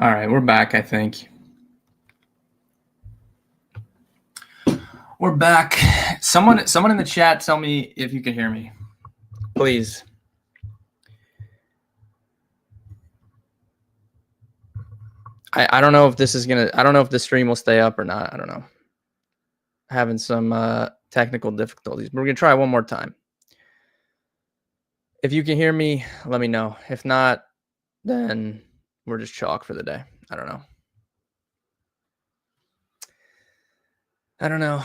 All right, we're back, I think. We're back. Someone in the chat, tell me if you can hear me, please. I don't know if this is gonna. I don't know if the stream will stay up or not. I don't know. Having some technical difficulties, but we're gonna try one more time. If you can hear me, let me know. If not, then we're just chalk for the day. I don't know. I don't know.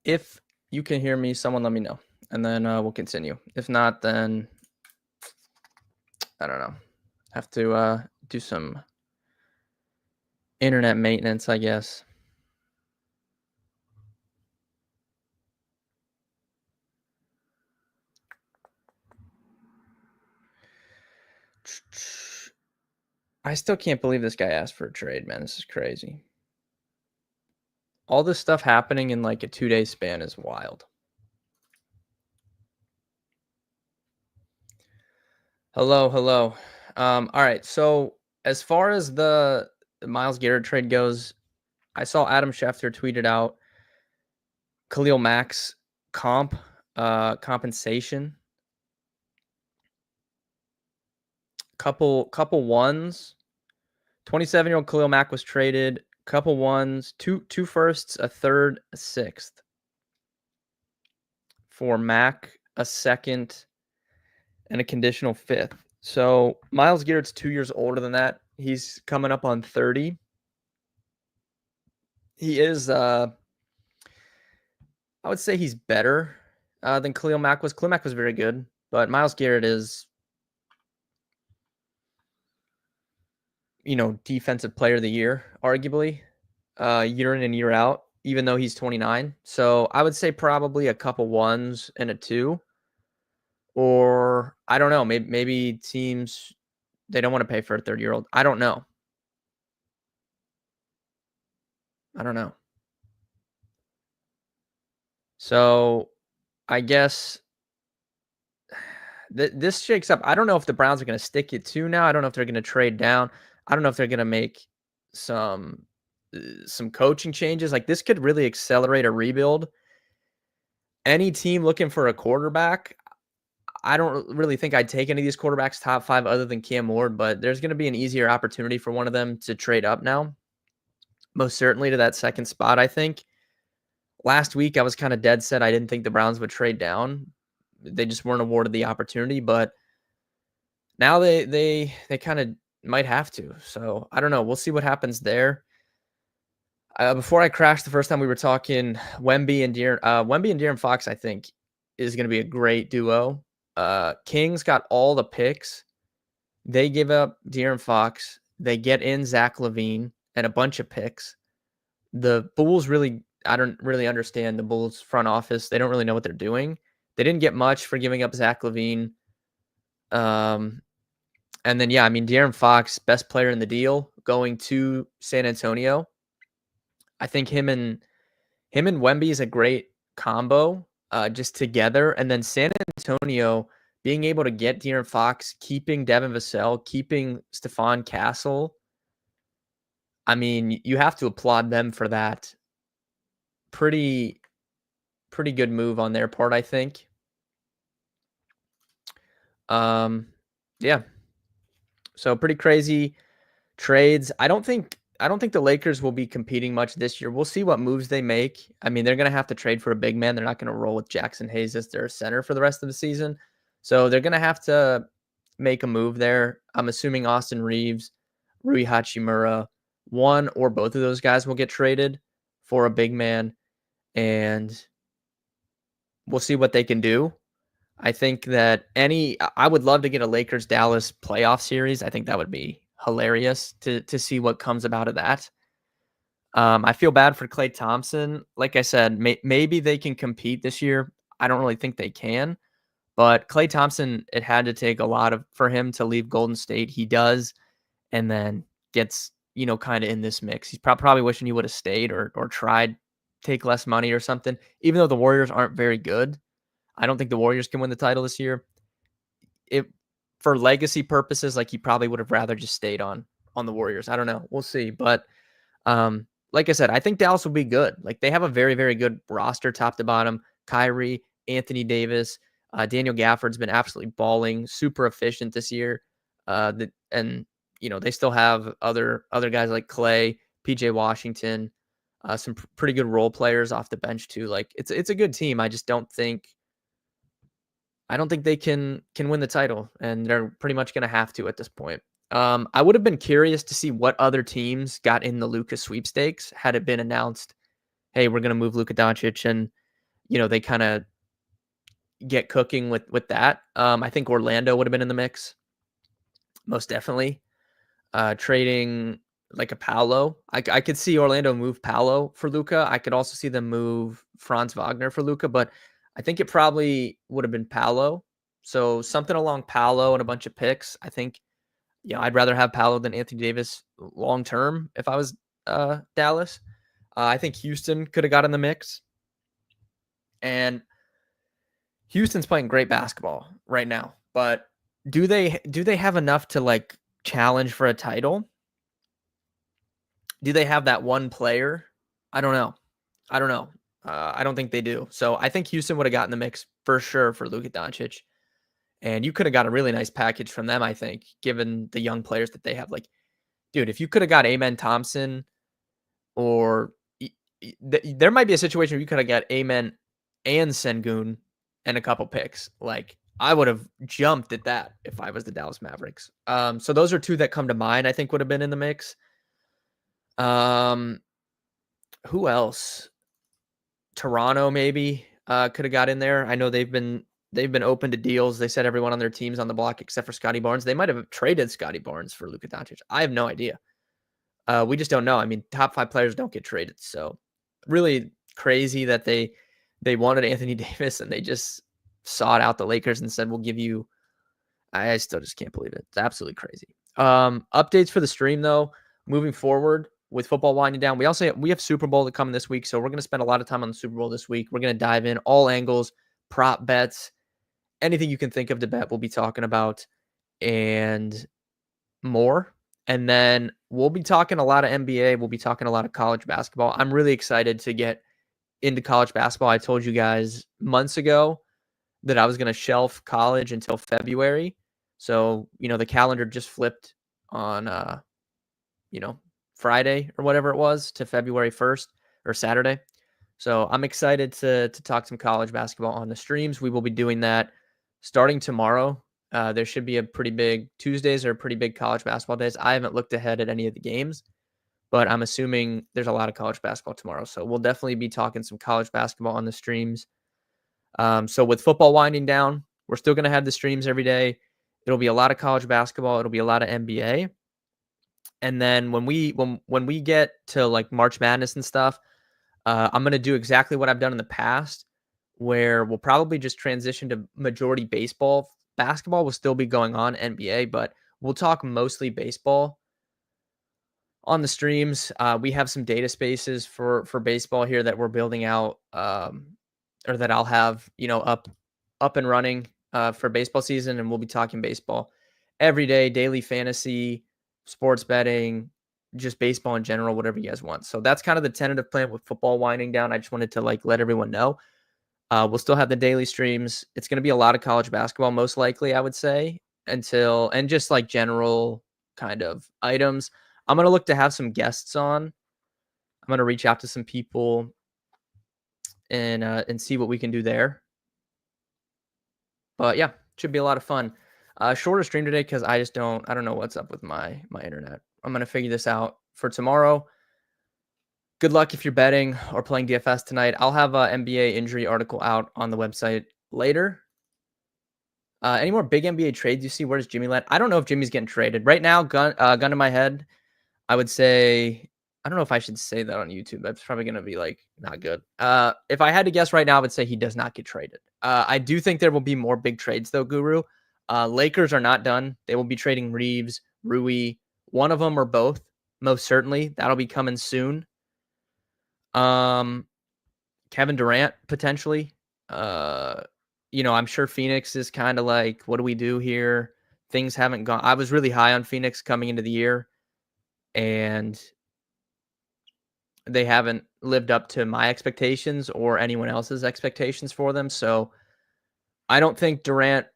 If you can hear me, someone let me know, and then we'll continue. If not, then I don't know. Have to do some internet maintenance, I guess. I still can't believe this guy asked for a trade, man. This is crazy. All this stuff happening in like a 2-day span is wild. Hello. All right. So as far as the Myles Garrett trade goes, I saw Adam Schefter tweeted out Khalil Mack's compensation. Couple ones. 27-year-old Khalil Mack was traded. Couple ones, two firsts, a third, a sixth. For Mack, a second, and a conditional fifth. So Myles Garrett's 2 years older than that. He's coming up on 30. He is, I would say he's better than Khalil Mack was. Khalil Mack was very good, but Myles Garrett is, defensive player of the year, arguably, year in and year out, even though he's 29. So I would say probably a couple ones and a two. Or I don't know, maybe teams, they don't want to pay for a 30-year-old. I don't know. So I guess this shakes up. I don't know if the Browns are going to stick it to now. I don't know if they're going to trade down. I don't know if they're going to make some coaching changes. Like, this could really accelerate a rebuild. Any team looking for a quarterback, I don't really think I'd take any of these quarterbacks top 5 other than Cam Ward, but there's going to be an easier opportunity for one of them to trade up now. Most certainly to that second spot, I think. Last week, I was kind of dead set. I didn't think the Browns would trade down. They just weren't awarded the opportunity, but now they kind of might have to. So I don't know. We'll see what happens there. Before I crashed the first time we were talking, Wemby and De'Aaron Fox, I think, is going to be a great duo. Kings got all the picks. They give up De'Aaron Fox. They get in Zach LaVine and a bunch of picks. The Bulls I don't really understand the Bulls front office. They don't really know what they're doing. They didn't get much for giving up Zach LaVine. And then, De'Aaron Fox, best player in the deal, going to San Antonio. I think him and Wemby is a great combo, just together. And then San Antonio being able to get De'Aaron Fox, keeping Devin Vassell, keeping Stephon Castle. I mean, you have to applaud them for that. Pretty good move on their part, I think. Yeah. So pretty crazy trades. I don't think the Lakers will be competing much this year. We'll see what moves they make. I mean, they're going to have to trade for a big man. They're not going to roll with Jackson Hayes as their center for the rest of the season. So they're going to have to make a move there. I'm assuming Austin Reeves, Rui Hachimura, one or both of those guys will get traded for a big man, and we'll see what they can do. I think that I would love to get a Lakers-Dallas playoff series. I think that would be hilarious to see what comes about of that. I feel bad for Klay Thompson. Like I said, maybe they can compete this year. I don't really think they can. But Klay Thompson, it had to take a lot for him to leave Golden State. He does, and then gets, kind of in this mix. He's probably wishing he would have stayed or tried take less money or something. Even though the Warriors aren't very good, I don't think the Warriors can win the title this year. It for legacy purposes, like he probably would have rather just stayed on the Warriors. I don't know. We'll see. But like I said, I think Dallas will be good. Like they have a very, very good roster top to bottom. Kyrie, Anthony Davis, Daniel Gafford's been absolutely balling, super efficient this year. And they still have other guys like Clay, PJ Washington, some pretty good role players off the bench too. Like it's a good team. I don't think they can win the title, and they're pretty much going to have to at this point. I would have been curious to see what other teams got in the Luka sweepstakes had it been announced, hey, we're going to move Luka Doncic, and they kind of get cooking with that. I think Orlando would have been in the mix, most definitely. Trading like a Paolo, I could see Orlando move Paolo for Luka. I could also see them move Franz Wagner for Luka, but I think it probably would have been Paolo. So something along Paolo and a bunch of picks. I think, I'd rather have Paolo than Anthony Davis long term if I was Dallas. I think Houston could have got in the mix. And Houston's playing great basketball right now. But do they have enough to like challenge for a title? Do they have that one player? I don't know. I don't think they do. So I think Houston would have gotten the mix for sure for Luka Doncic. And you could have got a really nice package from them, I think, given the young players that they have. Like, dude, if you could have got Amen Thompson, or there might be a situation where you could have got Amen and Sengun and a couple picks. Like, I would have jumped at that if I was the Dallas Mavericks. So those are two that come to mind, I think would have been in the mix. Who else? Toronto maybe could have got in there. I know they've been open to deals. They said everyone on their team's on the block except for Scotty Barnes. They might have traded Scotty Barnes for Luka Doncic. I have no idea. We just don't know. I mean, top 5 players don't get traded. So really crazy that they wanted Anthony Davis and they just sought out the Lakers and said, we'll give you. I still just can't believe it. It's absolutely crazy. Updates for the stream though, moving forward with football winding down. We have Super Bowl to come this week. So we're going to spend a lot of time on the Super Bowl this week. We're going to dive in all angles, prop bets, anything you can think of to bet, we'll be talking about and more. And then we'll be talking a lot of NBA. We'll be talking a lot of college basketball. I'm really excited to get into college basketball. I told you guys months ago that I was going to shelf college until February. So, the calendar just flipped on, Friday or whatever it was to February 1st or Saturday. So I'm excited to talk some college basketball on the streams. We will be doing that starting tomorrow. There should be a pretty big Tuesdays or pretty big college basketball days. I haven't looked ahead at any of the games, but I'm assuming there's a lot of college basketball tomorrow. So we'll definitely be talking some college basketball on the streams. So with football winding down, we're still going to have the streams every day. It'll be a lot of college basketball. It'll be a lot of NBA. And then when we get to like March Madness and stuff, I'm going to do exactly what I've done in the past, where we'll probably just transition to majority baseball. Basketball will still be going on, NBA, but we'll talk mostly baseball on the streams. We have some data spaces for baseball here that we're building out, or that I'll have, up and running for baseball season. And we'll be talking baseball every day, daily fantasy, sports betting, just baseball in general, whatever you guys want. So that's kind of the tentative plan with football winding down. I just wanted to let everyone know. We'll still have the daily streams. It's going to be a lot of college basketball, most likely, I would say, and just like general kind of items. I'm going to look to have some guests on. I'm going to reach out to some people and see what we can do there. But yeah, should be a lot of fun. Shorter stream today because I don't know what's up with my internet. I'm going to figure this out for tomorrow. Good luck if you're betting or playing DFS tonight. I'll have an NBA injury article out on the website later. Any more big NBA trades you see? Where does Jimmy land? I don't know if Jimmy's getting traded. Right now, gun to my head, I would say, I don't know if I should say that on YouTube. That's probably going to be not good. If I had to guess right now, I would say he does not get traded. I do think there will be more big trades though, Guru. Lakers are not done. They will be trading Reeves, Rui, one of them or both. most certainly. That'll be coming soon. Um, Kevin Durant potentially. Uh, I'm sure Phoenix is kind of like, what do we do here? Things haven't gone. I was really high on Phoenix coming into the year, and they haven't lived up to my expectations or anyone else's expectations for them. So I don't think Durant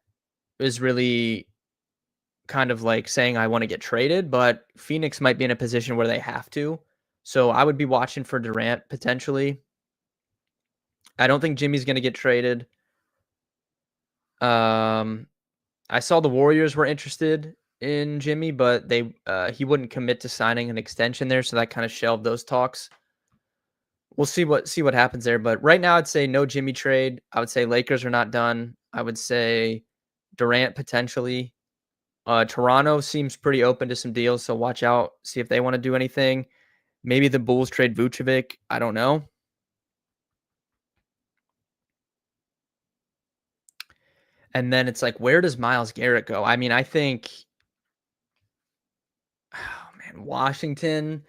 is really kind of like saying I want to get traded, but Phoenix might be in a position where they have to. So I would be watching for Durant potentially. I don't think Jimmy's going to get traded. Um, I saw the Warriors were interested in Jimmy, but he wouldn't commit to signing an extension there, so that kind of shelved those talks. We'll see what happens there, but right now I'd say no Jimmy trade. I would say Lakers are not done. I would say Durant potentially. Toronto seems pretty open to some deals, so watch out, see if they want to do anything. Maybe the Bulls trade Vucevic. I don't know. And then it's like, where does Miles Garrett go? I mean, I think, oh man, Washington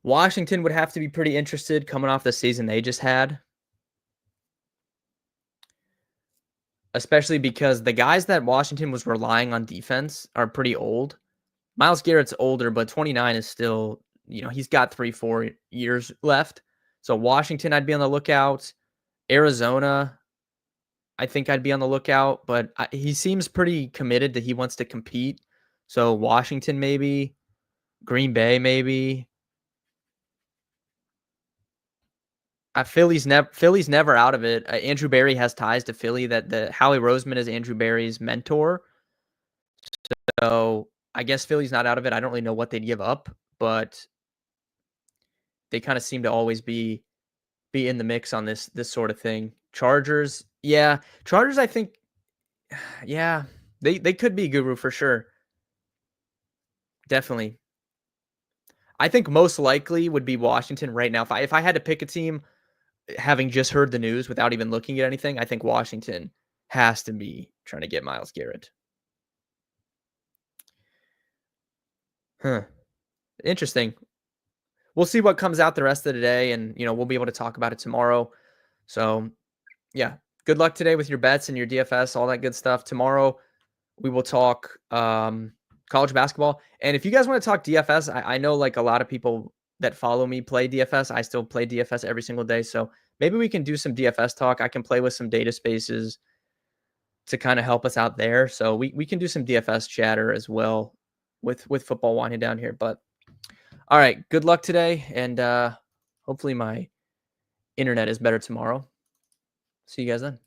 would have to be pretty interested coming off the season they just had, especially because the guys that Washington was relying on defense are pretty old. Miles Garrett's older, but 29 is still, he's got 3-4 years left. So Washington, I'd be on the lookout. Arizona, I think I'd be on the lookout, but he seems pretty committed that he wants to compete. So Washington, maybe. Green Bay, maybe. Philly's never out of it. Andrew Barry has ties to Philly. That the Howie Roseman is Andrew Barry's mentor. So I guess Philly's not out of it. I don't really know what they'd give up, but they kind of seem to always be in the mix on this sort of thing. Chargers, yeah. Chargers, I think, yeah, they could be Guru for sure. Definitely. I think most likely would be Washington right now. If I had to pick a team, having just heard the news without even looking at anything, I think Washington has to be trying to get Miles Garrett. Huh. Interesting. We'll see what comes out the rest of the day, and we'll be able to talk about it tomorrow. So, yeah, good luck today with your bets and your DFS, all that good stuff. Tomorrow we will talk college basketball. And if you guys want to talk DFS, I know like a lot of people that follow me play DFS. I still play DFS every single day. So maybe we can do some DFS talk. I can play with some data spaces to kind of help us out there. So we can do some DFS chatter as well with football winding down here. But all right, good luck today. And hopefully my internet is better tomorrow. See you guys then.